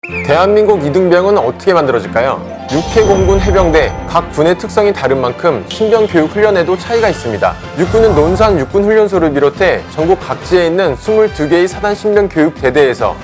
대한민국 이등병은 어떻게 만들어질까요? 육해공군 해병대, 각 군의 특성이 다른 만큼 신병교육 훈련에도 차이가 있습니다. 육군은 논산 육군훈련소를 비롯해 전국 각지에 있는 22개의 사단 신병교육대대에서,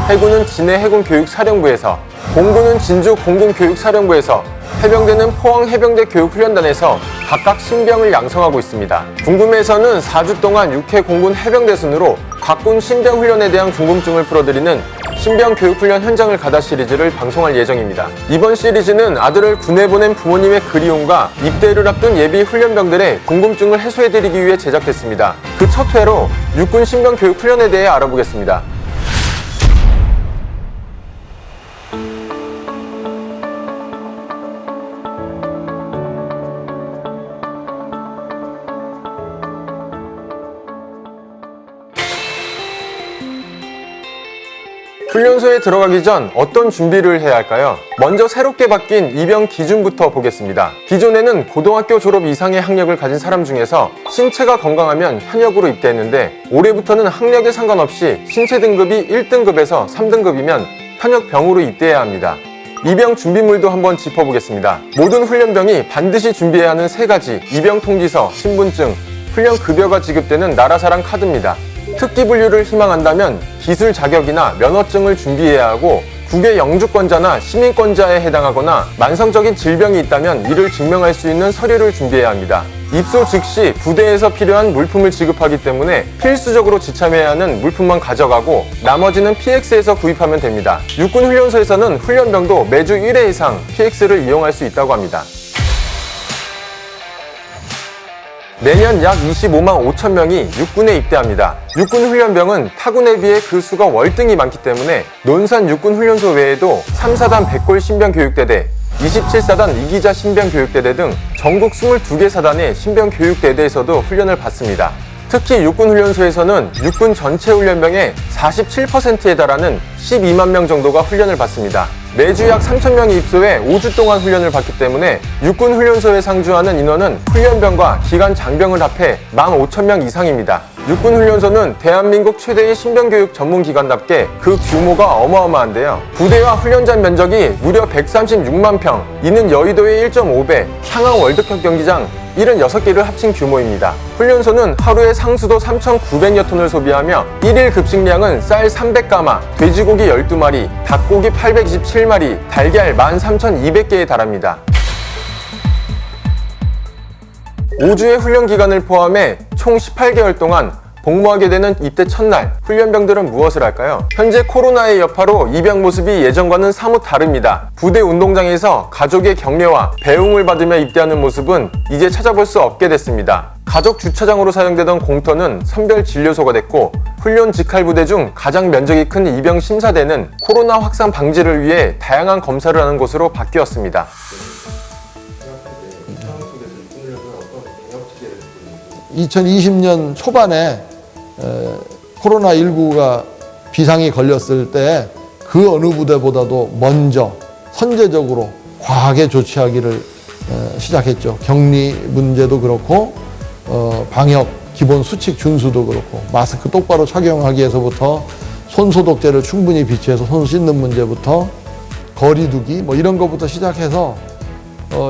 해군은 진해 해군교육사령부에서, 공군은 진주 공군교육사령부에서, 해병대는 포항 해병대 교육훈련단에서 각각 신병을 양성하고 있습니다. 궁금해서는 4주 동안 육해공군 해병대 순으로 각 군 신병훈련에 대한 궁금증을 풀어드리는 신병교육훈련 현장을 가다 시리즈를 방송할 예정입니다. 이번 시리즈는 아들을 군에 보낸 부모님의 그리움과 입대를 앞둔 예비 훈련병들의 궁금증을 해소해드리기 위해 제작됐습니다. 그 첫 회로 육군 신병교육훈련에 대해 알아보겠습니다. 훈련소에 들어가기 전 어떤 준비를 해야 할까요? 먼저 새롭게 바뀐 입영 기준부터 보겠습니다. 기존에는 고등학교 졸업 이상의 학력을 가진 사람 중에서 신체가 건강하면 현역으로 입대했는데, 올해부터는 학력에 상관없이 신체 등급이 1등급에서 3등급이면 현역병으로 입대해야 합니다. 입영 준비물도 한번 짚어보겠습니다. 모든 훈련병이 반드시 준비해야 하는 3가지 입영 통지서, 신분증, 훈련 급여가 지급되는 나라사랑 카드입니다. 특기 분류를 희망한다면 기술 자격이나 면허증을 준비해야 하고, 국외 영주권자나 시민권자에 해당하거나 만성적인 질병이 있다면 이를 증명할 수 있는 서류를 준비해야 합니다. 입소 즉시 부대에서 필요한 물품을 지급하기 때문에 필수적으로 지참해야 하는 물품만 가져가고 나머지는 PX에서 구입하면 됩니다. 육군훈련소에서는 훈련병도 매주 1회 이상 PX를 이용할 수 있다고 합니다. 매년 약 25만 5천 명이 육군에 입대합니다. 육군훈련병은 타군에 비해 그 수가 월등히 많기 때문에 논산 육군훈련소 외에도 3사단 백골 신병교육대대, 27사단 이기자 신병교육대대 등 전국 22개 사단의 신병교육대대에서도 훈련을 받습니다. 특히 육군훈련소에서는 육군 전체 훈련병의 47%에 달하는 12만 명 정도가 훈련을 받습니다. 매주 약 3,000명이 입소해 5주 동안 훈련을 받기 때문에 육군훈련소에 상주하는 인원은 훈련병과 기관 장병을 합해 15,000명 이상입니다. 육군훈련소는 대한민국 최대의 신병교육 전문기관답게 그 규모가 어마어마한데요. 부대와 훈련장 면적이 무려 136만 평, 이는 여의도의 1.5배, 상암 월드컵 경기장 76개를 합친 규모입니다. 훈련소는 하루에 상수도 3,900여 톤을 소비하며 1일 급식량은 쌀 300가마, 돼지고기 12마리, 닭고기 827마리, 달걀 13,200개에 달합니다. 5주의 훈련 기간을 포함해 총 18개월 동안 복무하게 되는 입대 첫날, 훈련병들은 무엇을 할까요? 현재 코로나의 여파로 입영 모습이 예전과는 사뭇 다릅니다. 부대 운동장에서 가족의 격려와 배웅을 받으며 입대하는 모습은 이제 찾아볼 수 없게 됐습니다. 가족 주차장으로 사용되던 공터는 선별진료소가 됐고, 훈련 직할부대 중 가장 면적이 큰 입영 심사대는 코로나 확산 방지를 위해 다양한 검사를 하는 곳으로 바뀌었습니다. 2020년 초반에 코로나19가 비상이 걸렸을 때 그 어느 부대보다도 먼저 선제적으로 과하게 조치하기를 시작했죠. 격리 문제도 그렇고 방역 기본 수칙 준수도 그렇고, 마스크 똑바로 착용하기 위해서부터 손소독제를 충분히 비치해서 손 씻는 문제부터 거리두기 이런 것부터 시작해서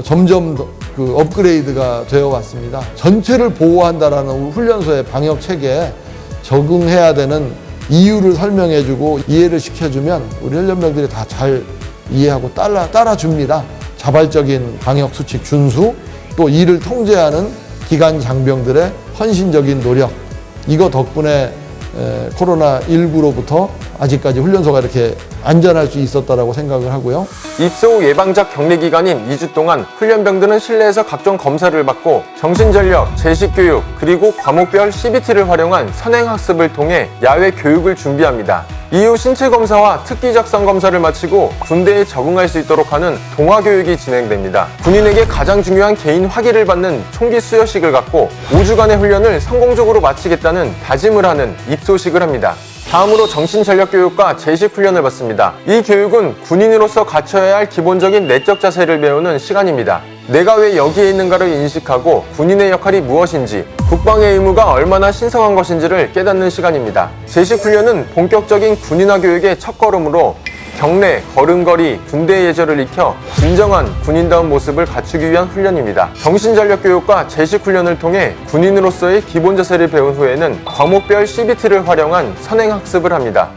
점점 그 업그레이드가 되어 왔습니다. 전체를 보호한다라는 훈련소의 방역 체계에 적응해야 되는 이유를 설명해주고 이해를 시켜주면 우리 훈련병들이 다 잘 이해하고 따라줍니다. 자발적인 방역 수칙 준수, 또 이를 통제하는 기관 장병들의 헌신적인 노력, 이거 덕분에 코로나19로부터 아직까지 훈련소가 이렇게 안전할 수 있었다라고 생각을 하고요. 입소 후 예방적 격리 기간인 2주 동안 훈련병들은 실내에서 각종 검사를 받고 정신전력, 제식교육, 그리고 과목별 CBT를 활용한 선행학습을 통해 야외 교육을 준비합니다. 이후 신체검사와 특기 작성 검사를 마치고 군대에 적응할 수 있도록 하는 동화교육이 진행됩니다. 군인에게 가장 중요한 개인 화기를 받는 총기 수여식을 갖고 5주간의 훈련을 성공적으로 마치겠다는 다짐을 하는 입소식을 합니다. 다음으로 정신전력교육과 제식훈련을 받습니다. 이 교육은 군인으로서 갖춰야 할 기본적인 내적 자세를 배우는 시간입니다. 내가 왜 여기에 있는가를 인식하고 군인의 역할이 무엇인지, 국방의 의무가 얼마나 신성한 것인지를 깨닫는 시간입니다. 제식훈련은 본격적인 군인화 교육의 첫걸음으로 경례, 걸음걸이, 군대 예절을 익혀 진정한 군인다운 모습을 갖추기 위한 훈련입니다. 정신전력교육과 제식훈련을 통해 군인으로서의 기본 자세를 배운 후에는 과목별 CBT를 활용한 선행학습을 합니다.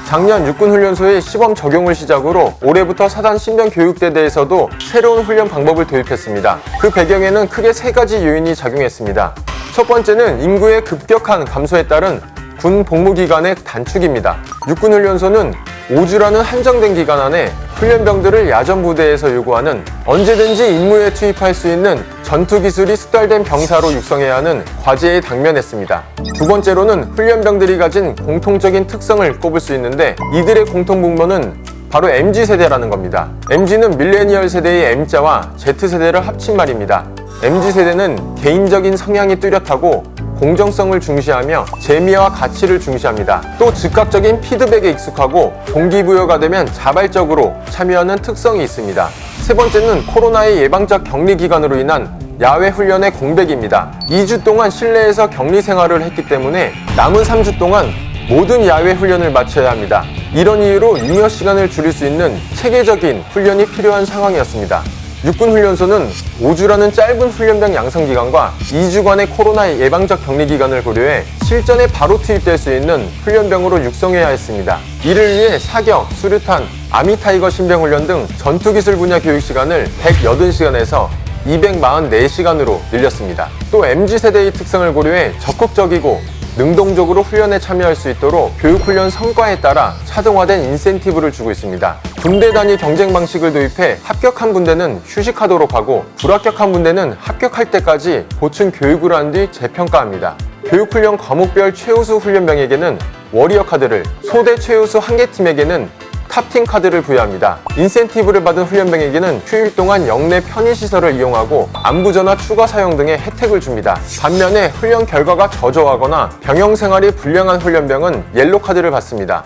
작년 육군훈련소의 시범 적용을 시작으로 올해부터 사단 신병교육대대에서도 새로운 훈련 방법을 도입했습니다. 그 배경에는 크게 3가지 요인이 작용했습니다. 첫 번째는 인구의 급격한 감소에 따른 군 복무기간의 단축입니다. 육군훈련소는 5주라는 한정된 기간 안에 훈련병들을 야전부대에서 요구하는 언제든지 임무에 투입할 수 있는 전투기술이 숙달된 병사로 육성해야 하는 과제에 당면했습니다. 두 번째로는 훈련병들이 가진 공통적인 특성을 꼽을 수 있는데 이들의 공통분모는 바로 MZ세대라는 겁니다. MZ는 밀레니얼 세대의 M자와 Z세대를 합친 말입니다. MZ세대는 개인적인 성향이 뚜렷하고 공정성을 중시하며 재미와 가치를 중시합니다. 또 즉각적인 피드백에 익숙하고 동기부여가 되면 자발적으로 참여하는 특성이 있습니다. 세 번째는 코로나의 예방적 격리 기간으로 인한 야외 훈련의 공백입니다. 2주 동안 실내에서 격리 생활을 했기 때문에 남은 3주 동안 모든 야외 훈련을 마쳐야 합니다. 이런 이유로 잉여 시간을 줄일 수 있는 체계적인 훈련이 필요한 상황이었습니다. 육군훈련소는 5주라는 짧은 훈련병 양성기간과 2주간의 코로나 예방적 격리기간을 고려해 실전에 바로 투입될 수 있는 훈련병으로 육성해야 했습니다. 이를 위해 사격, 수류탄, 아미타이거 신병훈련 등 전투기술 분야 교육시간을 180시간에서 244시간으로 늘렸습니다. 또 MZ세대의 특성을 고려해 적극적이고 능동적으로 훈련에 참여할 수 있도록 교육훈련 성과에 따라 차등화된 인센티브를 주고 있습니다. 군대 단위 경쟁 방식을 도입해 합격한 분대는 휴식하도록 하고 불합격한 분대는 합격할 때까지 보충 교육을 한 뒤 재평가합니다. 교육훈련 과목별 최우수 훈련병에게는 워리어 카드를, 소대 최우수 한 개 팀에게는 탑팀 카드를 부여합니다. 인센티브를 받은 훈련병에게는 휴일 동안 영내 편의시설을 이용하고 안부전화 추가 사용 등의 혜택을 줍니다. 반면에 훈련 결과가 저조하거나 병영 생활이 불량한 훈련병은 옐로 카드를 받습니다.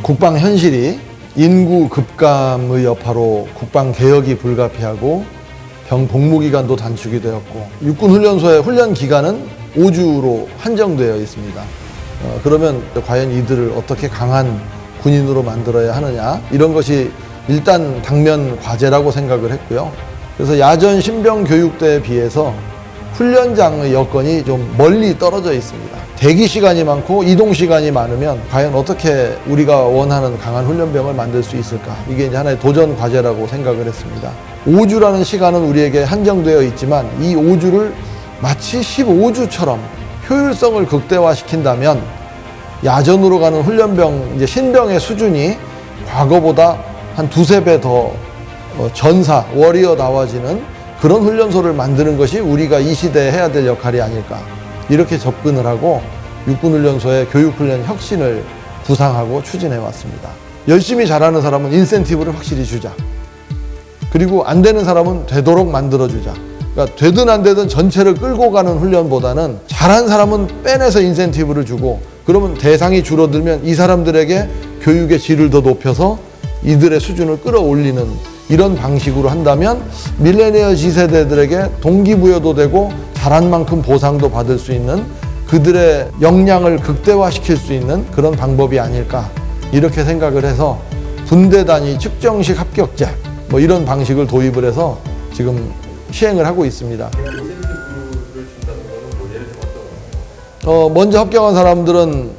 국방 현실이 인구 급감의 여파로 국방 개혁이 불가피하고 병 복무 기간도 단축이 되었고 육군훈련소의 훈련 기간은 5주로 한정되어 있습니다. 그러면 과연 이들을 어떻게 강한 군인으로 만들어야 하느냐, 이런 것이 일단 당면 과제라고 생각을 했고요. 그래서 야전 신병 교육대에 비해서 훈련장의 여건이 좀 멀리 떨어져 있습니다. 대기 시간이 많고 이동 시간이 많으면 과연 어떻게 우리가 원하는 강한 훈련병을 만들 수 있을까, 이게 이제 하나의 도전 과제라고 생각을 했습니다. 5주라는 시간은 우리에게 한정되어 있지만 이 5주를 마치 15주처럼 효율성을 극대화시킨다면 야전으로 가는 훈련병, 이제 신병의 수준이 과거보다 한 2~3배 더 전사, 워리어다워지는 그런 훈련소를 만드는 것이 우리가 이 시대에 해야 될 역할이 아닐까, 이렇게 접근을 하고 육군훈련소의 교육훈련 혁신을 구상하고 추진해 왔습니다. 열심히 잘하는 사람은 인센티브를 확실히 주자. 그리고 안 되는 사람은 되도록 만들어주자. 그러니까 되든 안 되든 전체를 끌고 가는 훈련보다는 잘한 사람은 빼내서 인센티브를 주고, 그러면 대상이 줄어들면 이 사람들에게 교육의 질을 더 높여서 이들의 수준을 끌어올리는 이런 방식으로 한다면 밀레니얼 Z세대들에게 동기부여도 되고 잘한 만큼 보상도 받을 수 있는, 그들의 역량을 극대화시킬 수 있는 그런 방법이 아닐까, 이렇게 생각을 해서 분대 단위 측정식 합격제 뭐 이런 방식을 도입을 해서 지금 시행을 하고 있습니다. 먼저 합격한 사람들은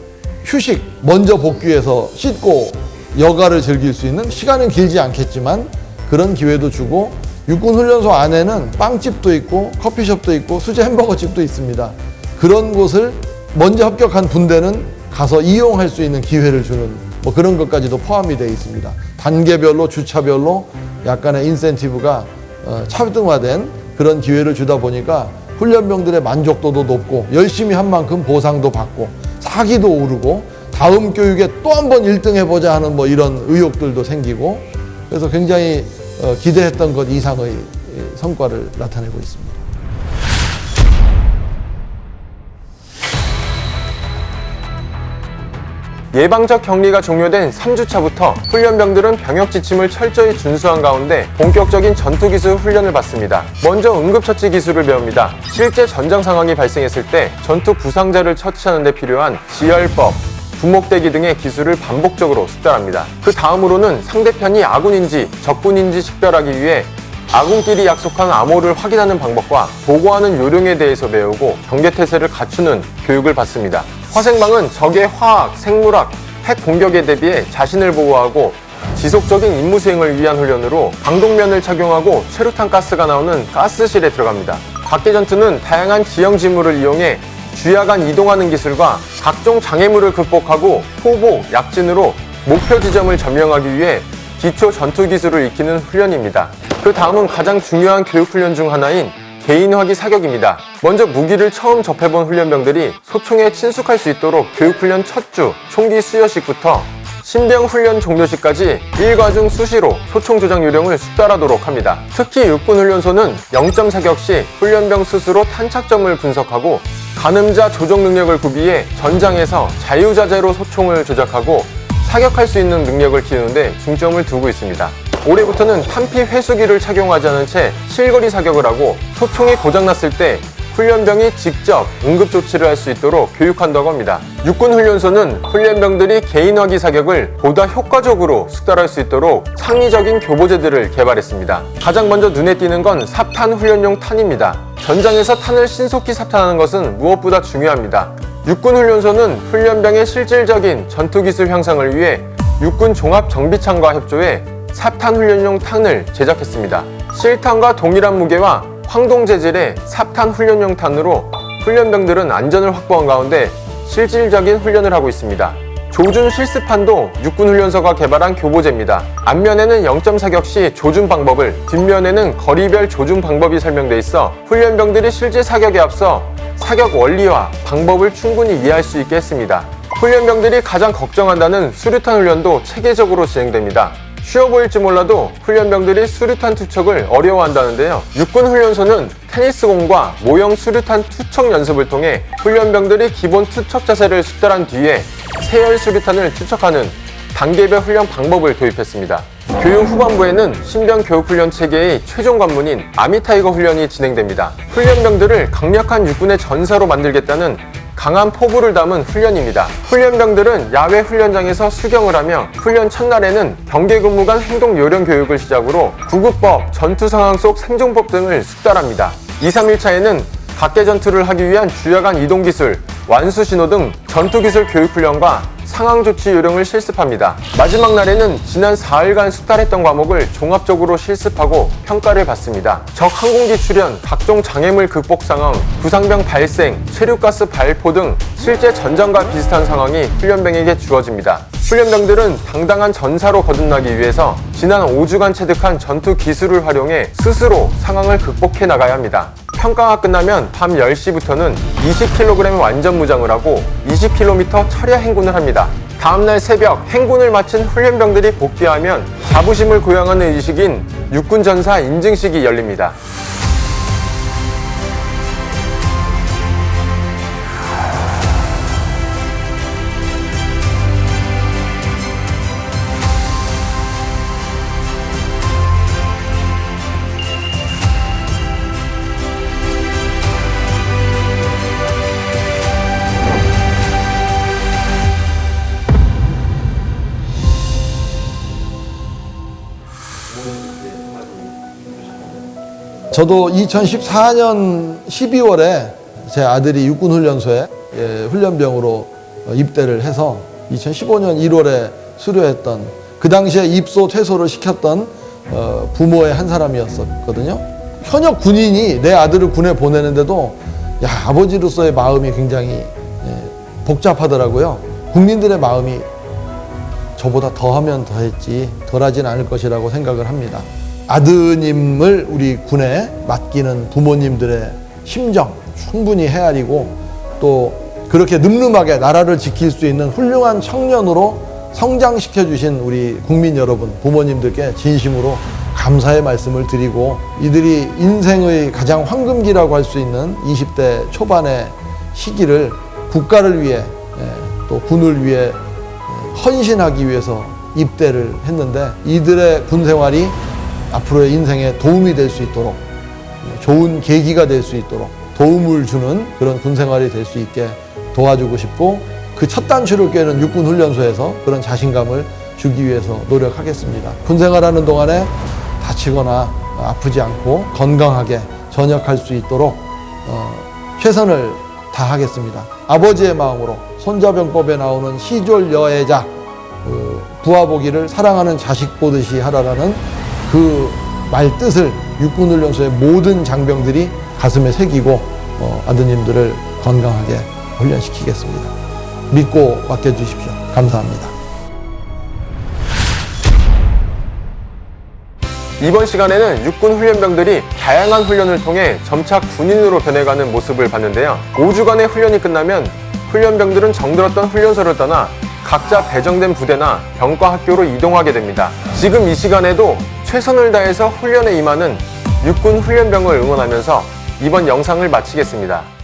휴식, 먼저 복귀해서 씻고 여가를 즐길 수 있는, 시간은 길지 않겠지만 그런 기회도 주고, 육군훈련소 안에는 빵집도 있고 커피숍도 있고 수제 햄버거집도 있습니다. 그런 곳을 먼저 합격한 분대는 가서 이용할 수 있는 기회를 주는 뭐 그런 것까지도 포함이 되어 있습니다. 단계별로 주차별로 약간의 인센티브가 차등화된 그런 기회를 주다 보니까 훈련병들의 만족도도 높고 열심히 한 만큼 보상도 받고 사기도 오르고 다음 교육에 또 한 번 1등 해보자 하는 뭐 이런 의욕들도 생기고, 그래서 굉장히 기대했던 것 이상의 성과를 나타내고 있습니다. 예방적 격리가 종료된 3주차부터 훈련병들은 병역 지침을 철저히 준수한 가운데 본격적인 전투기술 훈련을 받습니다. 먼저 응급처치 기술을 배웁니다. 실제 전장 상황이 발생했을 때 전투 부상자를 처치하는 데 필요한 지혈법, 부목대기 등의 기술을 반복적으로 숙달합니다. 그 다음으로는 상대편이 아군인지 적군인지 식별하기 위해 아군끼리 약속한 암호를 확인하는 방법과 보고하는 요령에 대해서 배우고 경계태세를 갖추는 교육을 받습니다. 화생방은 적의 화학, 생물학, 핵 공격에 대비해 자신을 보호하고 지속적인 임무 수행을 위한 훈련으로 방독면을 착용하고 최루탄 가스가 나오는 가스실에 들어갑니다. 각계전투는 다양한 지형 지물을 이용해 주야간 이동하는 기술과 각종 장애물을 극복하고 포복, 약진으로 목표 지점을 점령하기 위해 기초 전투 기술을 익히는 훈련입니다. 그 다음은 가장 중요한 교육 훈련 중 하나인 개인화기 사격입니다. 먼저 무기를 처음 접해본 훈련병들이 소총에 친숙할 수 있도록 교육 훈련 첫 주 총기 수여식부터 신병 훈련 종료시까지 일과중 수시로 소총 조작 요령을 숙달하도록 합니다. 특히 육군훈련소는 0점 사격 시 훈련병 스스로 탄착점을 분석하고 가늠자 조종 능력을 구비해 전장에서 자유자재로 소총을 조작하고 사격할 수 있는 능력을 키우는데 중점을 두고 있습니다. 올해부터는 탄피 회수기를 착용하지 않은 채 실거리 사격을 하고 소총이 고장났을 때 훈련병이 직접 응급조치를 할 수 있도록 교육한다고 합니다. 육군훈련소는 훈련병들이 개인화기 사격을 보다 효과적으로 숙달할 수 있도록 창의적인 교보제들을 개발했습니다. 가장 먼저 눈에 띄는 건 삽탄 훈련용 탄입니다. 전장에서 탄을 신속히 삽탄하는 것은 무엇보다 중요합니다. 육군훈련소는 훈련병의 실질적인 전투기술 향상을 위해 육군 종합정비창과 협조해 삽탄 훈련용 탄을 제작했습니다. 실탄과 동일한 무게와 황동 재질의 삽탄 훈련용 탄으로 훈련병들은 안전을 확보한 가운데 실질적인 훈련을 하고 있습니다. 조준 실습판도 육군훈련소가 개발한 교보제입니다. 앞면에는 0점 사격 시 조준 방법을, 뒷면에는 거리별 조준 방법이 설명돼 있어 훈련병들이 실제 사격에 앞서 사격 원리와 방법을 충분히 이해할 수 있게 했습니다. 훈련병들이 가장 걱정한다는 수류탄 훈련도 체계적으로 진행됩니다. 쉬워 보일지 몰라도 훈련병들이 수류탄 투척을 어려워한다는데요. 육군훈련소는 테니스공과 모형 수류탄 투척 연습을 통해 훈련병들이 기본 투척 자세를 숙달한 뒤에 세열 수류탄을 투척하는 단계별 훈련 방법을 도입했습니다. 교육 후반부에는 신병 교육훈련 체계의 최종 관문인 아미타이거 훈련이 진행됩니다. 훈련병들을 강력한 육군의 전사로 만들겠다는 강한 포부를 담은 훈련입니다. 훈련병들은 야외 훈련장에서 수경을 하며 훈련 첫날에는 경계 근무 간 행동 요령 교육을 시작으로 구급법, 전투 상황 속 생존법 등을 숙달합니다. 2, 3일차에는 각계 전투를 하기 위한 주야간 이동 기술, 완수 신호 등 전투 기술 교육 훈련과 상황 조치 요령을 실습합니다. 마지막 날에는 지난 4일간 숙달했던 과목을 종합적으로 실습하고 평가를 받습니다. 적 항공기 출현, 각종 장애물 극복 상황, 부상병 발생, 체류가스 발포 등 실제 전장과 비슷한 상황이 훈련병에게 주어집니다. 훈련병들은 당당한 전사로 거듭나기 위해서 지난 5주간 체득한 전투 기술을 활용해 스스로 상황을 극복해 나가야 합니다. 평가가 끝나면 밤 10시부터는 20kg 완전 무장을 하고 20km 철야 행군을 합니다. 다음날 새벽 행군을 마친 훈련병들이 복귀하면 자부심을 고양하는 의식인 육군전사 인증식이 열립니다. 저도 2014년 12월에 제 아들이 육군훈련소에 훈련병으로 입대를 해서 2015년 1월에 수료했던, 그 당시에 입소 퇴소를 시켰던 부모의 한 사람이었거든요. 현역 군인이 내 아들을 군에 보내는데도 아버지로서의 마음이 굉장히 복잡하더라고요. 국민들의 마음이 저보다 더하면 더했지 덜하진 않을 것이라고 생각을 합니다. 아드님을 우리 군에 맡기는 부모님들의 심정 충분히 헤아리고, 또 그렇게 늠름하게 나라를 지킬 수 있는 훌륭한 청년으로 성장시켜 주신 우리 국민 여러분, 부모님들께 진심으로 감사의 말씀을 드리고, 이들이 인생의 가장 황금기라고 할 수 있는 20대 초반의 시기를 국가를 위해 또 군을 위해 헌신하기 위해서 입대를 했는데 이들의 군 생활이 앞으로의 인생에 도움이 될 수 있도록 좋은 계기가 될 수 있도록 도움을 주는 그런 군 생활이 될 수 있게 도와주고 싶고 그 첫 단추를 꿰는 육군훈련소에서 그런 자신감을 주기 위해서 노력하겠습니다. 군 생활하는 동안에 다치거나 아프지 않고 건강하게 전역할 수 있도록 최선을 다하겠습니다. 아버지의 마음으로 손자병법에 나오는 시졸 여애자 부하보기를 사랑하는 자식 보듯이 하라라는 그 말뜻을 육군훈련소의 모든 장병들이 가슴에 새기고 아드님들을 건강하게 훈련시키겠습니다. 믿고 맡겨주십시오. 감사합니다. 이번 시간에는 육군 훈련병들이 다양한 훈련을 통해 점차 군인으로 변해가는 모습을 봤는데요. 5주간의 훈련이 끝나면 훈련병들은 정들었던 훈련소를 떠나 각자 배정된 부대나 병과 학교로 이동하게 됩니다. 지금 이 시간에도 최선을 다해서 훈련에 임하는 육군 훈련병을 응원하면서 이번 영상을 마치겠습니다.